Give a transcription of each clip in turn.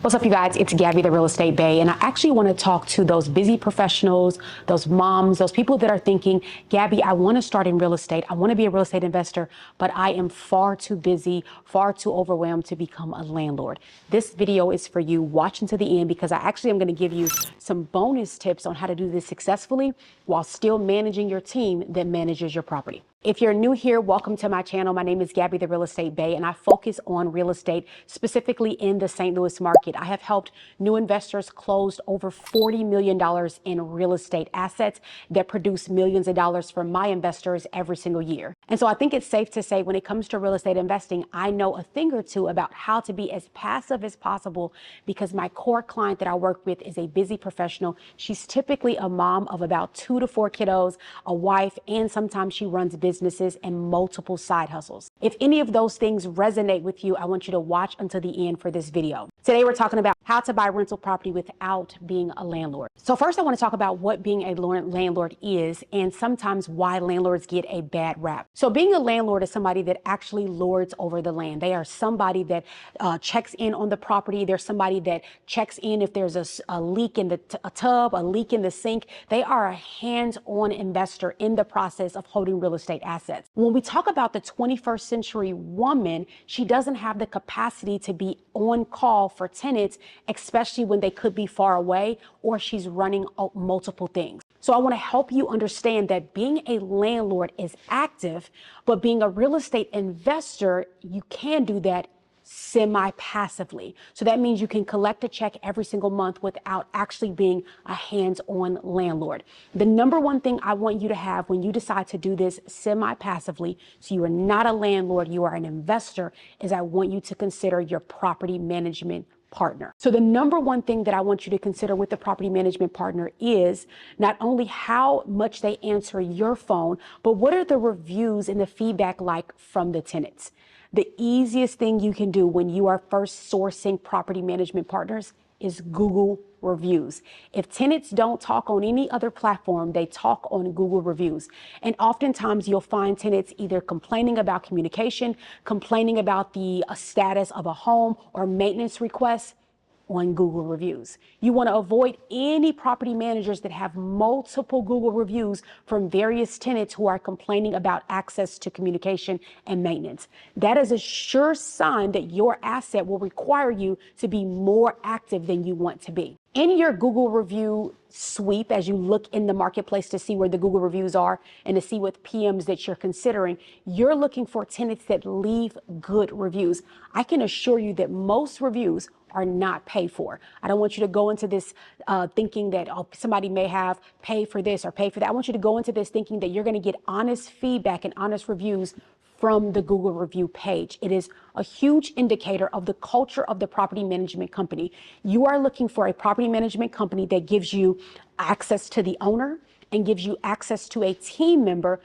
What's up, you guys? It's Gabby, the Real Estate Bae, and I actually want to talk to those busy professionals, those moms, those people that are thinking, Gabby, I want to start in real estate. I want to be a real estate investor, but I am far too busy, far too overwhelmed to become a landlord. This video is for you. Watch until the end because I actually am going to give you some bonus tips on how to do this successfully while still managing your team that manages your property. If you're new here, welcome to my channel. My name is Gabby, the Real Estate Bae, and I focus on real estate, specifically in the St. Louis market. I have helped new investors close over $40 million in real estate assets that produce millions of dollars for my investors every single year. And so I think it's safe to say when it comes to real estate investing, I know a thing or two about how to be as passive as possible because my core client that I work with is a busy professional. She's typically a mom of about 2 to 4 kiddos, a wife, and sometimes she runs businesses and multiple side hustles. If any of those things resonate with you, I want you to watch until the end for this video. Today, we're talking about how to buy rental property without being a landlord. So first, I want to talk about what being a landlord is and sometimes why landlords get a bad rap. So being a landlord is somebody that actually lords over the land. They are somebody that checks in on the property. They're somebody that checks in if there's a leak in the tub, a leak in the sink. They are a hands-on investor in the process of holding real estate assets. When we talk about the 21st century woman, she doesn't have the capacity to be on call for tenants, especially when they could be far away or she's running multiple things. So I want to help you understand that being a landlord is active, but being a real estate investor, you can do that semi-passively. So that means you can collect a check every single month without actually being a hands-on landlord. The number one thing I want you to have when you decide to do this semi-passively, so you are not a landlord, you are an investor, is I want you to consider your property management partner. So the number one thing that I want you to consider with the property management partner is not only how much they answer your phone, but what are the reviews and the feedback like from the tenants. The easiest thing you can do when you are first sourcing property management partners is Google reviews. If tenants don't talk on any other platform, they talk on Google reviews. And oftentimes you'll find tenants either complaining about communication, complaining about the status of a home or maintenance requests on Google reviews. You want to avoid any property managers that have multiple Google reviews from various tenants who are complaining about access to communication and maintenance. That is a sure sign that your asset will require you to be more active than you want to be. In your Google review sweep, as you look in the marketplace to see where the Google reviews are and to see what PMs that you're considering, you're looking for tenants that leave good reviews. I can assure you that most reviews are not paid for. I don't want you to go into this thinking that somebody may have paid for this or paid for that. I want you to go into this thinking that you're going to get honest feedback and honest reviews from the Google review page. It is a huge indicator of the culture of the property management company. You are looking for a property management company that gives you access to the owner and gives you access to a team member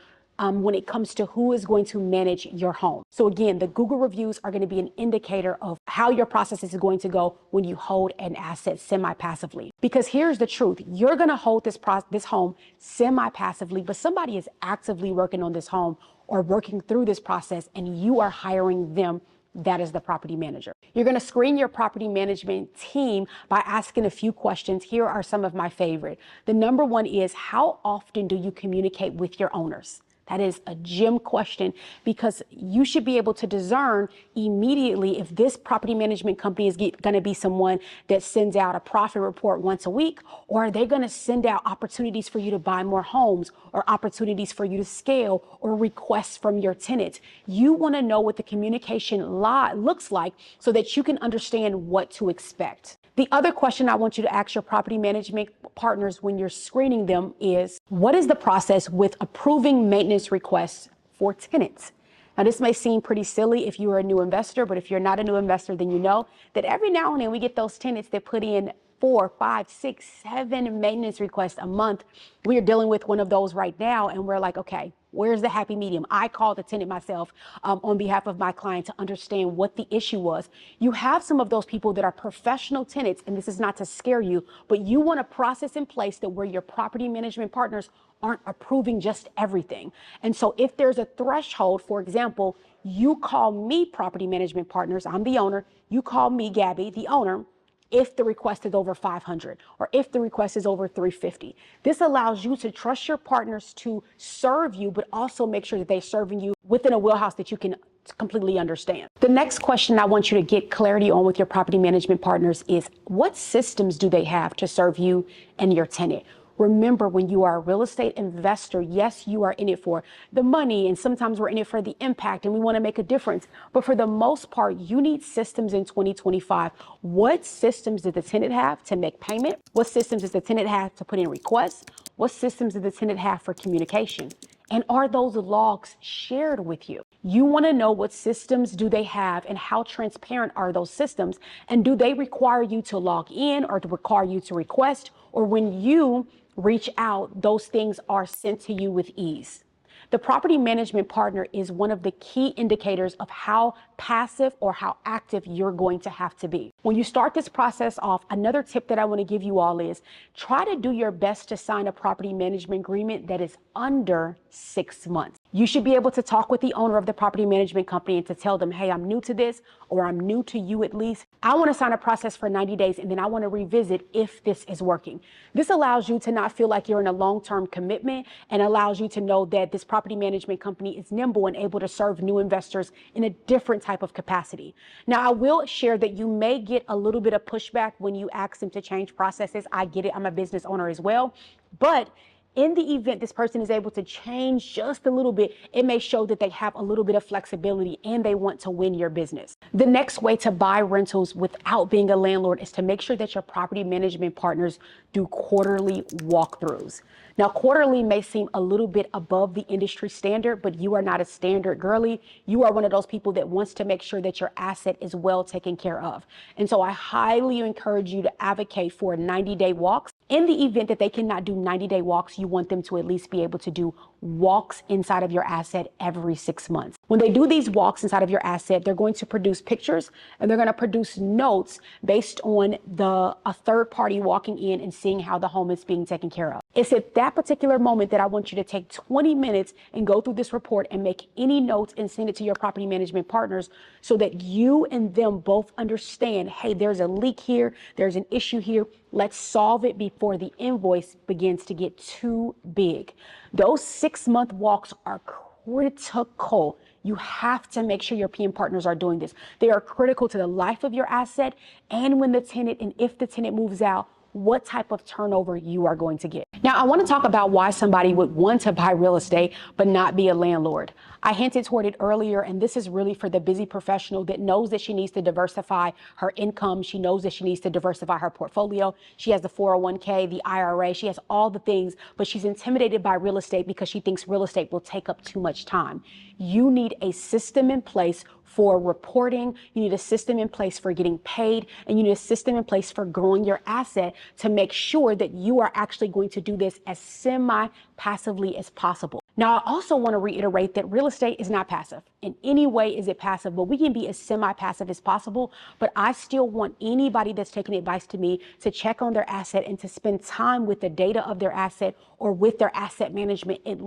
when it comes to who is going to manage your home. So again, the Google reviews are going to be an indicator of how your process is going to go when you hold an asset semi-passively. Because here's the truth. You're going to hold this home semi-passively, but somebody is actively working on this home or working through this process and you are hiring them. That is the property manager. You're going to screen your property management team by asking a few questions. Here are some of my favorite. The number one is, how often do you communicate with your owners? That is a gem question because you should be able to discern immediately if this property management company is going to be someone that sends out a profit report once a week, or are they going to send out opportunities for you to buy more homes or opportunities for you to scale or requests from your tenants. You want to know what the communication looks like so that you can understand what to expect. The other question I want you to ask your property management partners when you're screening them is, what is the process with approving maintenance requests for tenants? Now, this may seem pretty silly if you are a new investor, but if you're not a new investor, then you know that every now and then we get those tenants that put in 4, 5, 6, 7 maintenance requests a month. We are dealing with one of those right now, and we're like, okay, where's the happy medium? I called the tenant myself on behalf of my client to understand what the issue was. You have some of those people that are professional tenants, and this is not to scare you, but you want a process in place that where your property management partners aren't approving just everything. And so if there's a threshold, for example, you call me property management partners, I'm the owner, you call me Gabby, the owner, if the request is over 500 or if the request is over 350. This allows you to trust your partners to serve you, but also make sure that they're serving you within a wheelhouse that you can completely understand. The next question I want you to get clarity on with your property management partners is, what systems do they have to serve you and your tenant? Remember, when you are a real estate investor, yes, you are in it for the money, and sometimes we're in it for the impact, and we want to make a difference. But for the most part, you need systems in 2025. What systems does the tenant have to make payment? What systems does the tenant have to put in requests? What systems does the tenant have for communication? And are those logs shared with you? You want to know what systems do they have and how transparent are those systems? And do they require you to log in or to require you to request? Or when you reach out, those things are sent to you with ease? The property management partner is one of the key indicators of how passive or how active you're going to have to be. When you start this process off, another tip that I want to give you all is try to do your best to sign a property management agreement that is under 6 months. You should be able to talk with the owner of the property management company and to tell them, hey, I'm new to this, or I'm new to you at least. I want to sign a process for 90 days and then I want to revisit if this is working. This allows you to not feel like you're in a long-term commitment and allows you to know that this property management company is nimble and able to serve new investors in a different type of capacity. Now, I will share that you may get a little bit of pushback when you ask them to change processes. I get it. I'm a business owner as well. But in the event this person is able to change just a little bit, it may show that they have a little bit of flexibility and they want to win your business. The next way to buy rentals without being a landlord is to make sure that your property management partners do quarterly walkthroughs. Now, quarterly may seem a little bit above the industry standard, but you are not a standard girly. You are one of those people that wants to make sure that your asset is well taken care of. And so I highly encourage you to advocate for 90-day walks. In the event that they cannot do 90-day walks, you want them to at least be able to do walks inside of your asset every 6 months. When they do these walks inside of your asset, they're going to produce pictures and they're going to produce notes based on a third party walking in and seeing how the home is being taken care of. It's at that particular moment that I want you to take 20 minutes and go through this report and make any notes and send it to your property management partners so that you and them both understand, hey, there's a leak here, there's an issue here. Let's solve it before the invoice begins to get too big. Those 6-month walks are critical. You have to make sure your PM partners are doing this. They are critical to the life of your asset and when the tenant and if the tenant moves out, what type of turnover you are going to get. Now, I want to talk about why somebody would want to buy real estate but not be a landlord. I hinted toward it earlier, and this is really for the busy professional that knows that she needs to diversify her income. She knows that she needs to diversify her portfolio. She has the 401k, the IRA, she has all the things, but she's intimidated by real estate because she thinks real estate will take up too much time. You need a system in place for reporting, you need a system in place for getting paid, and you need a system in place for growing your asset to make sure that you are actually going to do this as semi-passively as possible. Now, I also want to reiterate that real estate is not passive. In any way is it passive, but we can be as semi-passive as possible. But I still want anybody that's taking advice to me to check on their asset and to spend time with the data of their asset or with their asset management at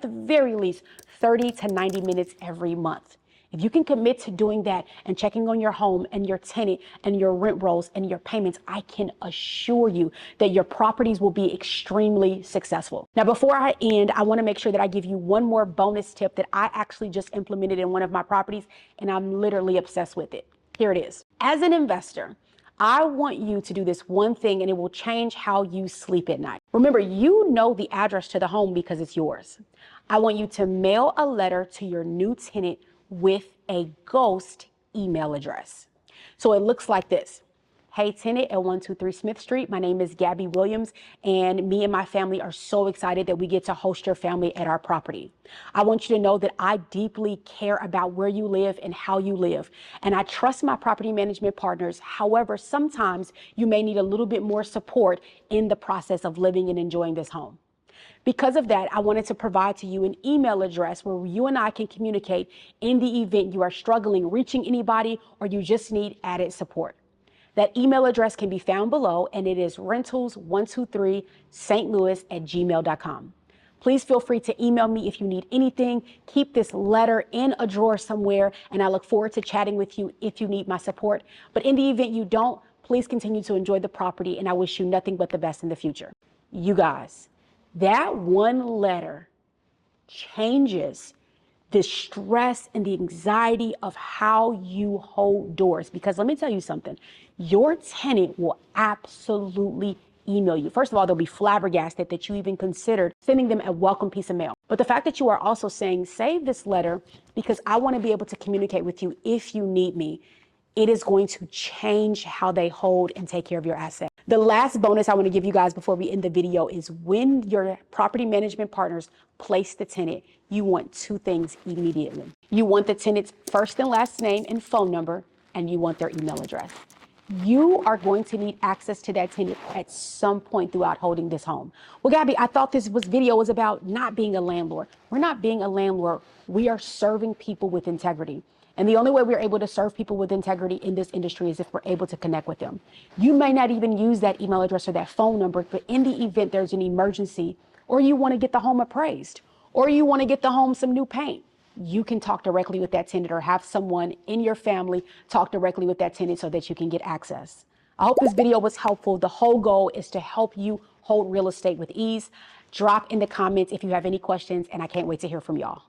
the very least, 30 to 90 minutes every month. If you can commit to doing that and checking on your home and your tenant and your rent rolls and your payments, I can assure you that your properties will be extremely successful. Now, before I end, I want to make sure that I give you one more bonus tip that I actually just implemented in one of my properties, and I'm literally obsessed with it. Here it is. As an investor, I want you to do this one thing and it will change how you sleep at night. Remember, you know the address to the home because it's yours. I want you to mail a letter to your new tenant with a ghost email address. So it looks like this. Hey, tenant at 123 Smith Street. My name is Gabby Williams, and me and my family are so excited that we get to host your family at our property. I want you to know that I deeply care about where you live and how you live, and I trust my property management partners. However, sometimes you may need a little bit more support in the process of living and enjoying this home. Because of that, I wanted to provide to you an email address where you and I can communicate in the event you are struggling reaching anybody or you just need added support. That email address can be found below, and it is rentals123stlouis@gmail.com. Please feel free to email me if you need anything. Keep this letter in a drawer somewhere, and I look forward to chatting with you if you need my support. But in the event you don't, please continue to enjoy the property, and I wish you nothing but the best in the future. You guys, that one letter changes the stress and the anxiety of how you hold doors. Because let me tell you something, your tenant will absolutely email you. First of all, they'll be flabbergasted that you even considered sending them a welcome piece of mail. But the fact that you are also saying, save this letter because I want to be able to communicate with you if you need me, it is going to change how they hold and take care of your asset. The last bonus I want to give you guys before we end the video is when your property management partners place the tenant, you want two things immediately. You want the tenant's first and last name and phone number, and you want their email address. You are going to need access to that tenant at some point throughout holding this home. Well, Gabby, I thought this video was about not being a landlord. We're not being a landlord. We are serving people with integrity. And the only way we're able to serve people with integrity in this industry is if we're able to connect with them. You may not even use that email address or that phone number, but in the event there's an emergency, or you want to get the home appraised, or you want to get the home some new paint, you can talk directly with that tenant or have someone in your family talk directly with that tenant so that you can get access. I hope this video was helpful. The whole goal is to help you hold real estate with ease. Drop in the comments if you have any questions, and I can't wait to hear from y'all.